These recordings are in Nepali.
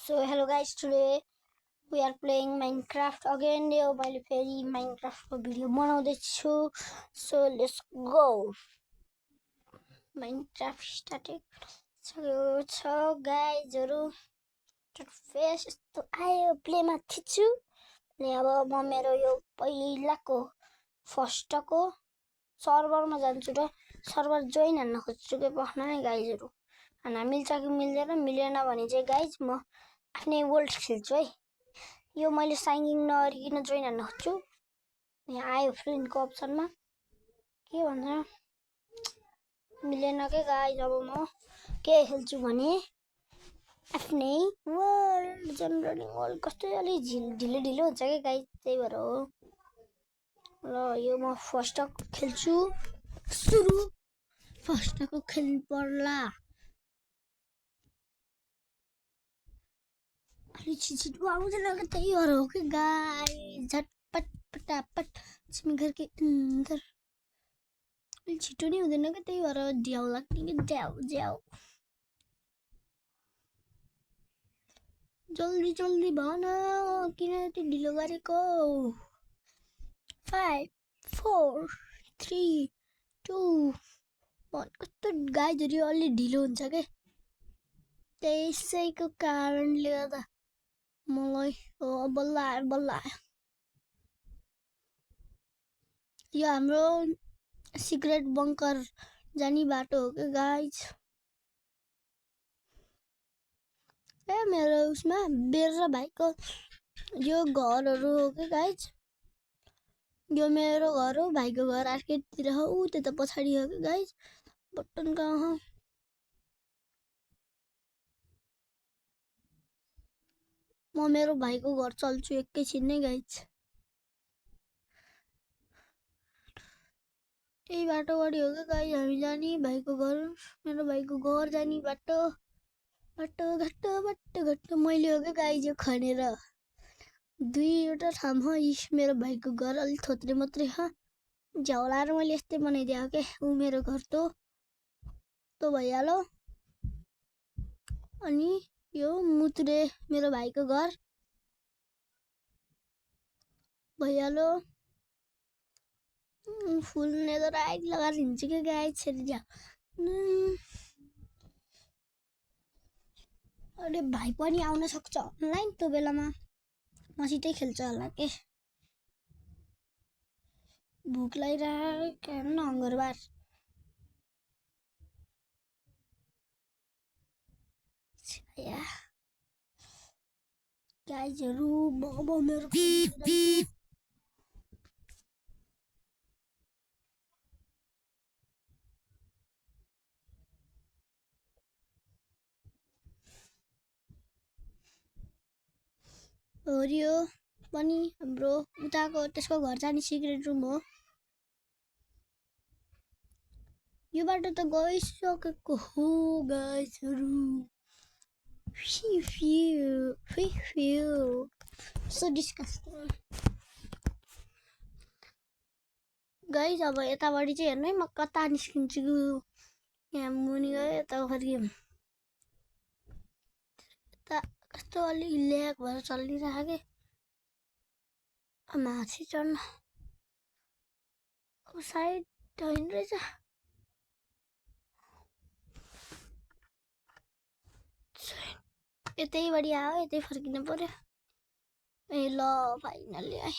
So hello guys, today we are playing Minecraft again. यो मैले फेरि Minecraft को भिडियो बनाउँदैछु. So let's go. Minecraft started छ गाइजहरु. फेस यस्तो आयो प्लेमा थिच्छु. अनि अब म मेरो यो पहिलाको फर्स्टको सर्भरमा जान्छु र सर्भर जोइन हान्न खोज्छु के पख्न है गाइजहरु. अनि मिल्छ कि मिल्दैन, मिलेन भने चाहिँ गाइज म आफ्नै वर्ल्ड खेल्छु है. यो मैले साइनिङ नगरिकन जोइन हान्न खोज्छु. यहाँ आयो फ्रेन्डको अप्सनमा के भन्छ मिलेन के गाइज. अब म के खेल्छु भने आफ्नै वर्ल्ड जनरलिङ वर्ल्ड कस्तो अलि ढिलो ढिलो हुन्छ के गाइज, त्यही भएर हो. ल यो म फर्स्टको खेल्छु. सुरु फर्स्टको खेल्नु पर्ला. अलि छिटो आउँदैन कि त्यही भएर हो कि गाइज. झटपट फटाफट छिमी घर के अंदर अलि छिटो नै हुँदैन कि त्यही भएर ढ्याउ लाग्ने कि ढ्याउ. जल्दी जल्दी भन किन यति ढिलो गरेको. 5 4 3 2 1. कस्तो गाइजहरु अलि ढिलो हुन्छ के, त्यसैको कारणले गर्दा मलाई बल्ल आयो. यो हाम्रो सिक्रेट बङ्कर जाने बाटो हो के गाइज. मेरो उसमा बेर भाइको यो घरहरू हो के गाइज. यो मेरो घर हो, भाइको घर अर्कैतिर हो, उ त्यता पछाडि हो के गाइज. बटन कहाँ हो. म मेरो भाइको घर चल्छु एकैछिन नै गाइज. यही बाटोबाट हो के गाइज हामी जाने भाइको घर. मेरो भाइको घर जाने बाटो घट्टो मैले हो के गाइज यो खनेर दुईवटा ठाउँमा मेरो भाइको घर अलि थोत्रे मात्रै छ. झ्याउलाएर मैले यस्तै बनाइदिएको के. ऊ मेरो घर तो भइहाल्यो. अनि यो मुत्रे मेरो भाइको घर भइहाल्यो. फुल नेदर आइड लगाएर हिँड्छु कि गाइज. छेरी जा. अरे भाइ पनि आउन सक्छ अनलाइन त्यो बेलामा. मसितै खेल्छ होला के. भुक लागिरहेको हेर्न हङ्गरबार. गाइजहरु मेरो यो पनि हाम्रो उताको त्यसको घर जाने सिक्रेट रुम हो. यो बाटो त गइसकेको हो गाइजहरु. So disgusting. गाइज अब यताबाट चाहिँ हेर्नु है म कता निस्किन्छु. यहाँ मुनि गयो यता फर्कियौँ. कस्तो अलि ल्याग भएर चलिरहेको के. माथि चढ्न साइड होइन रहेछ. यतैबाट आयो यतै फर्किनु पर्यो. ए ल फाइनली आए.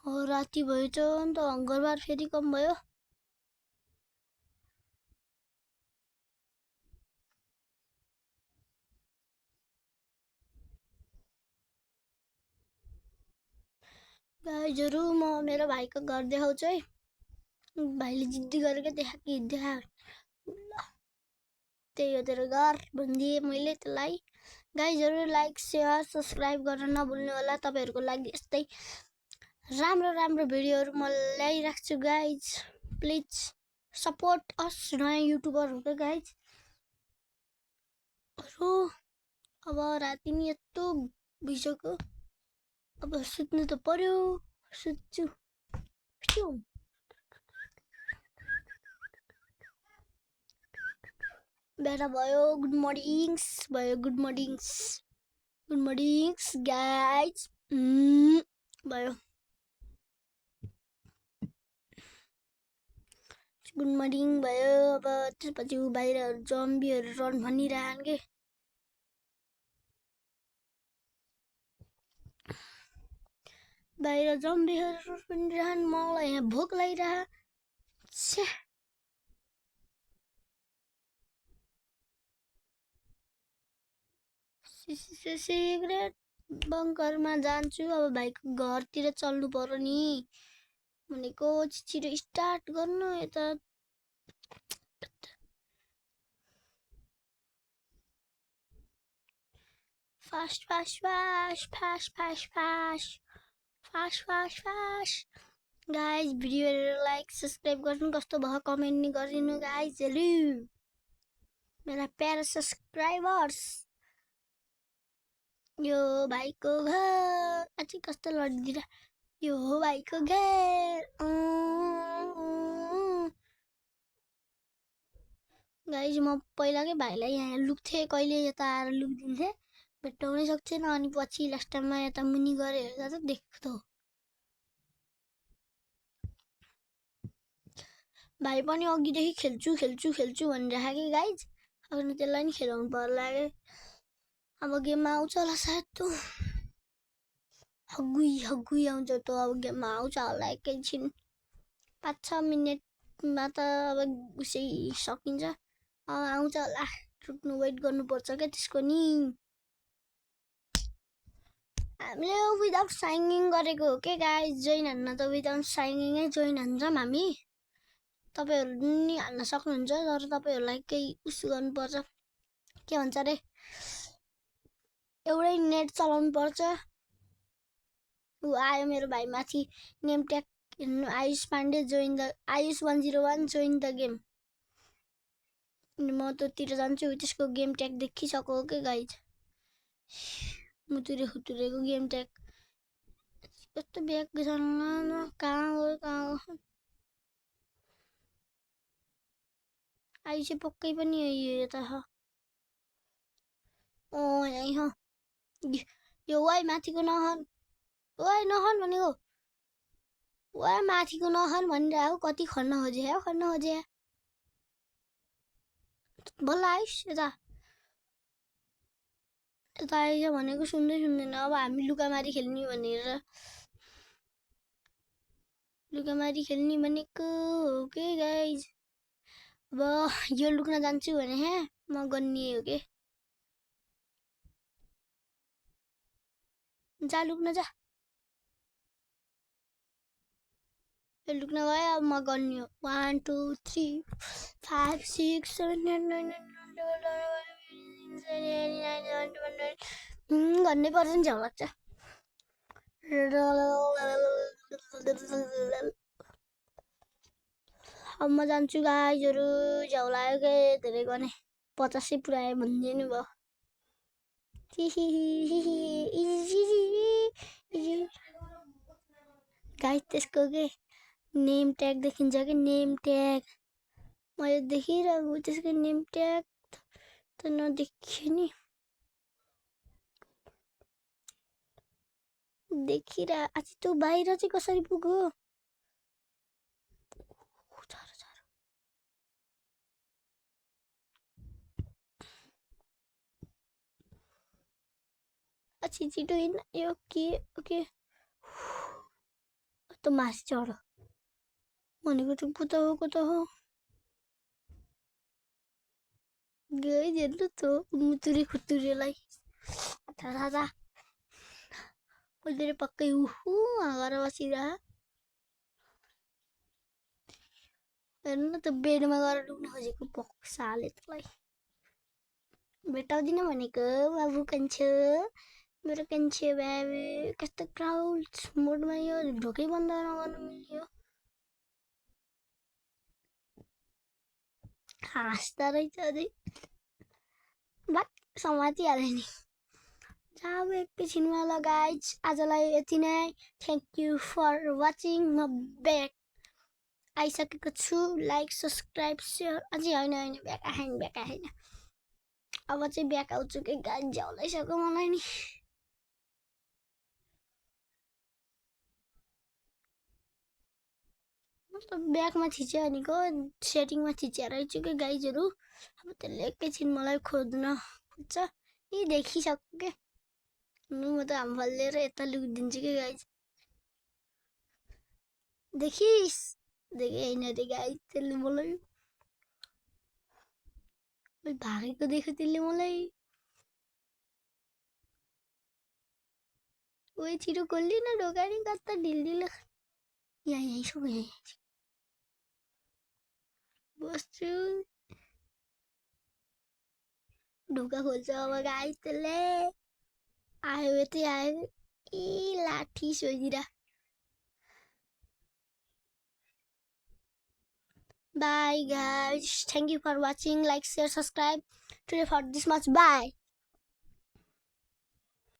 हो राति भयो त अन्त हङ्गरबार फेरि कम भयो. गाइजहरु म मेरो भाइको घर देखाउँछु है. भाइले जिद्दी गरेर देखा त्यही हो तेरो घर भनिदिए मैले त्यसलाई. गाइजहरु लाइक शेयर सब्स्क्राइब गर्न नभुल्नु होला. तपाईहरुको लागि यस्तै राम्रो भिडियोहरु म ल्याइराख्छु गाइज. प्लिज सपोर्ट अस नयाँ युट्युबर हो के गाइज. अब राति नि यस्तो भइसक्यो. अब सुत्नु त पर्यो. सुत्छु. बेला भयो गुड मर्निङ्स भयो गुड मर्निङ्स गाइज भयो गुड मर्निङ भयो अब त्यसपछि बाहिर जम्बीहरू रन भनिरहन् के बाहिर जम्बीहरू भनिरहन् मलाई यहाँ भोक लागिरह सिक्रेट बङ्करमा जान्छु अब भाइको घरतिर चल्नु पर्यो नि भनेको छिटो स्टार्ट गर्नु यता फास्ट गाइज भिडियोहरू लाइक सब्सक्राइब गर्नु कस्तो भयो कमेन्ट नि गरिदिनु गाइजहरू मेरा प्यारा सब्सक्राइबर्स यो भाइको घर अझै कस्तो लडिदिएर यो भाइको घर गाइज म पहिलाकै भाइलाई यहाँ लुक्थेँ कहिले यता आएर लुकिदिन्थेँ भेट्टाउनै सक्थेन अनि पछि लास्ट टाइममा यता मुनि गएर हेर्दा त देख्थ्यो भाइ पनि अघिदेखि खेल्छु भनिरहेको कि गाइज अनि त्यसलाई नि खेलाउनु पर्ला के अब गेममा आउँछ होला सायद त हगुई आउँछ त अब गेममा आउँछ होला एकैछिन 5-6 मिनटमा त अब उसै सकिन्छ आउँछ होला रुक्नु वेट गर्नुपर्छ क्या त्यसको नि हामीले विदाउट साइनिङ गरेको हो के गाइज जोइन हान्न त विदाउट साइनिङै जोइन हान्छौँ हामी तपाईँहरू नि हान्न सक्नुहुन्छ तर तपाईँहरूलाई केही उस गर्नुपर्छ के भन्छ अरे एउटै नेट चलाउनु पर्छ ऊ आयो मेरो भाइ माथि name tag Ayush Pandey join the Ayush 101 join the game म ततिर जान्छु त्यसको गेम ट्याग देखिसक्यो के गाइज मुतुरेको गेम ट्याग कस्तो ब्याग कहाँ हो आयुष पक्कै पनि यता छ यहीँ हो यो वाइ माथिको नहन भनेको वा माथिको नहन भनिरहेको कति खन्न खोजे बल्ल आइस यता आइज भनेको सुन्दैन अब हामी लुकामारी खेल्ने भनेको हो के गाइज अब यो लुक्न जान्छु भने म गन्ने हो के जा लुक्न जा लुक्न गयो अब म गर्ने हो 1 2 3 5 6 7 8 9 गर्नै पर्छ नि झ्याउ लाग्छ अब म जान्छु गाइजहरू झ्याउ लाग्यो के धेरै गर्ने 50 पुऱ्यायो भनिदिनु भयो गाइज त्यसको के नेम ट्याग देखिन्छ कि नेम ट्याग मैले देखिरहेको त्यसको नेम ट्याग त नदेखियो नि देखिरह आज त्यो बाहिर चाहिँ कसरी पुग्यो अच्छी छिटो हिँड्न यो के त माथि चढ भनेको त कता हो गई हेर्नु त मुतुरे खुतुरेलाई थाहा मैले पक्कै गएर बसिरह हेर्नु न त बेडमा गएर डुब्न खोजेको पक्साले तँलाई भेटाउँदिन भनेको बाबु कान्छो मेरो कान्छो बाबु कस्तो क्राउड मोडमा यो ढोकै बन्द नगर्नु मिल्यो हाँस्दा रहेछ अझै भाग समातिहाल्यो नि अब एकैछिनमा ल गाइज आजलाई यति नै थ्याङ्क यू फर वाचिङ म ब्याक आइसकेको छु लाइक सब्सक्राइब सेयर अझै होइन ब्याक आएन अब चाहिँ ब्याक आउँछु कि गाइज झलाइसक्यो मलाई नि ब्याकमा थिच्यो भनेको सेटिङमा थिचेर आइछु कि गाइजहरू अब त्यसले एकैछिन मलाई खोज्न खोज्छ यी देखिसक्यो के म त हाम फल्लिएर यता लुकिदिन्छु कि गाइज देखिस् देखे होइन रे गाइज त्यसले मलाई भागेको देख्यो त्यसले मलाई ओए छिटो खोल्ली न ढोका नि कता ढिलढिलो यहाँ सो यहाँ बस्छु ढोका खोल्छ अब गाइज त्यसले आयो यतै आयो ए लाठी सोझिरा Bye guys. Thank you for watching. Like, share, subscribe. Today for this much. Bye.